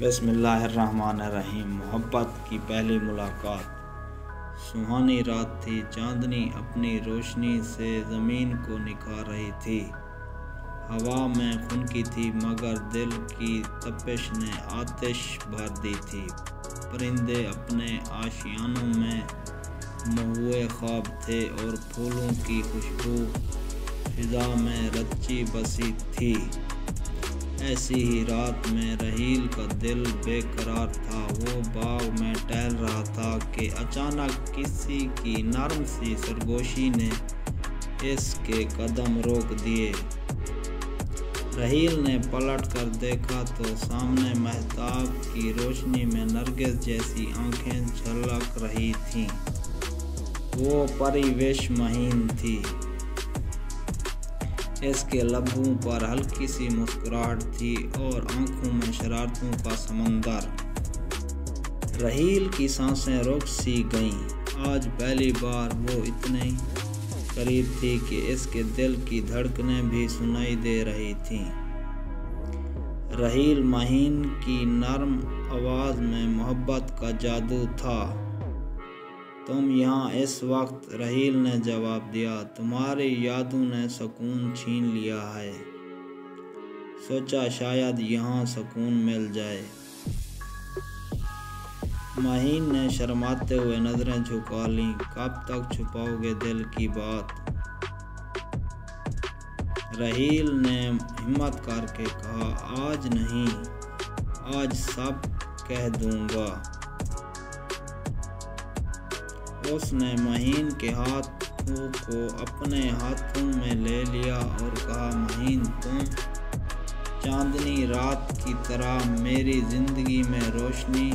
बिस्मिल्लाहिर्रहमानिर्रहीम। मोहब्बत की पहली मुलाकात। सुहानी रात थी। चांदनी अपनी रोशनी से ज़मीन को निखार रही थी। हवा में खुनकी थी मगर दिल की तपिश ने आतिश भर दी थी। परिंदे अपने आशियानों में महुए ख्वाब थे और फूलों की खुशबू फिजा में रची बसी थी। ऐसी ही रात में रहील का दिल बेकरार था। वो बाग में टहल रहा था कि अचानक किसी की नरम सी सरगोशी ने इसके कदम रोक दिए। रहील ने पलट कर देखा तो सामने महताब की रोशनी में नरगिस जैसी आंखें झलक रही थीं। वो परिवेश महीन थी। इसके लबों पर हल्की सी मुस्कुराहट थी और आंखों में शरारतों का समंदर। रहील की सांसें रुक सी गईं। आज पहली बार वो इतने करीब थी कि इसके दिल की धड़कनें भी सुनाई दे रही थीं। रहील महीन की नरम आवाज़ में मोहब्बत का जादू था। तुम यहाँ इस वक्त? रहील ने जवाब दिया। तुम्हारी यादों ने सुकून छीन लिया है। सोचा शायद यहाँ सुकून मिल जाए। महीन ने शर्माते हुए नजरें झुका लीं। कब तक छुपाओगे दिल की बात? रहील ने हिम्मत करके कहा, आज नहीं, आज सब कह दूंगा। उसने महीन के हाथों को अपने हाथों में ले लिया और कहा, महीन, तुम चांदनी रात की तरह मेरी ज़िंदगी में रोशनी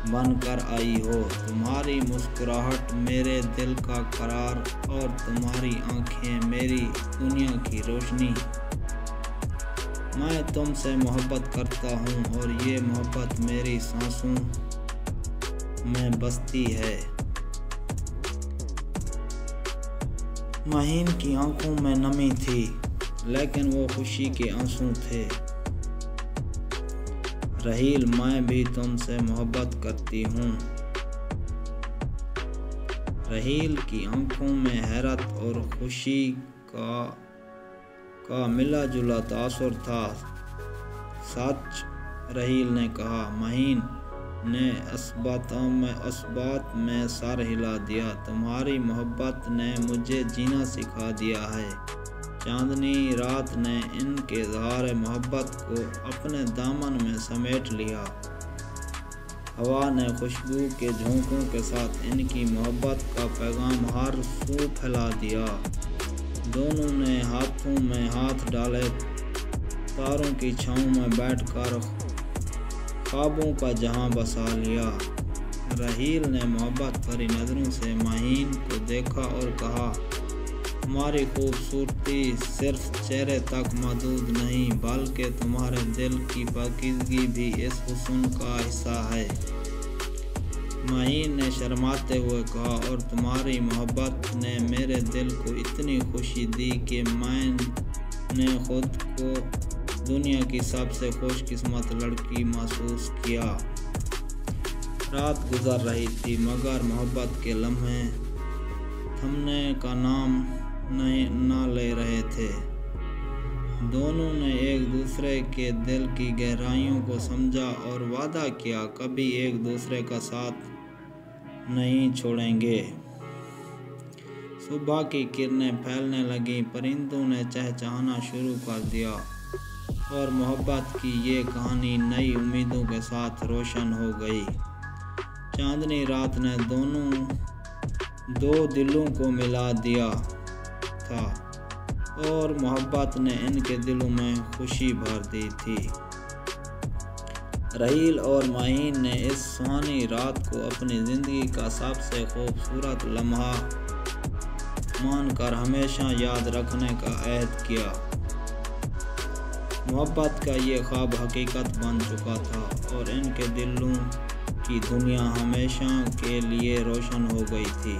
बनकर आई हो। तुम्हारी मुस्कुराहट मेरे दिल का करार और तुम्हारी आंखें मेरी दुनिया की रोशनी। मैं तुमसे मोहब्बत करता हूँ और ये मोहब्बत मेरी सांसों में बसती है। महीन की आंखों में नमी थी लेकिन वो खुशी के आंसू थे। रहील, मैं भी तुमसे मोहब्बत करती हूँ। रहील की आंखों में हैरत और खुशी का मिला जुला तासुर था। सच? रहील ने कहा। महीन ने असबात में सर हिला दिया। तुम्हारी मोहब्बत ने मुझे जीना सिखा दिया है। चांदनी रात ने इनके इज़हार मोहब्बत को अपने दामन में समेट लिया। हवा ने खुशबू के झोंकों के साथ इनकी मोहब्बत का पैगाम हर सू फैला दिया। दोनों ने हाथों में हाथ डाले, तारों की छाँव में बैठकर ख्वाबों का जहां बसा लिया। रहील ने मोहब्बत भरी नज़रों से महीन को देखा और कहा, तुम्हारी खूबसूरती सिर्फ चेहरे तक महदूद नहीं बल्कि तुम्हारे दिल की पाकीज़गी भी इस हुस्न का हिस्सा है। महीन ने शर्माते हुए कहा, और तुम्हारी मोहब्बत ने मेरे दिल को इतनी खुशी दी कि मैंने खुद को दुनिया की सबसे खुशकिस्मत लड़की महसूस किया। रात गुजर रही थी मगर मोहब्बत के लम्हे थमने का नाम न ले रहे थे। दोनों ने एक दूसरे के दिल की गहराइयों को समझा और वादा किया, कभी एक दूसरे का साथ नहीं छोड़ेंगे। सुबह की किरणें फैलने लगीं। परिंदों ने चहचहाना शुरू कर दिया और मोहब्बत की ये कहानी नई उम्मीदों के साथ रोशन हो गई। चांदनी रात ने दो दिलों को मिला दिया था और मोहब्बत ने इनके दिलों में खुशी भर दी थी। रहील और महीन ने इस सुहानी रात को अपनी ज़िंदगी का सबसे खूबसूरत लम्हा मानकर हमेशा याद रखने का अहद किया। मोहब्बत का ये ख्वाब हकीकत बन चुका था और इनके दिलों की दुनिया हमेशा के लिए रोशन हो गई थी।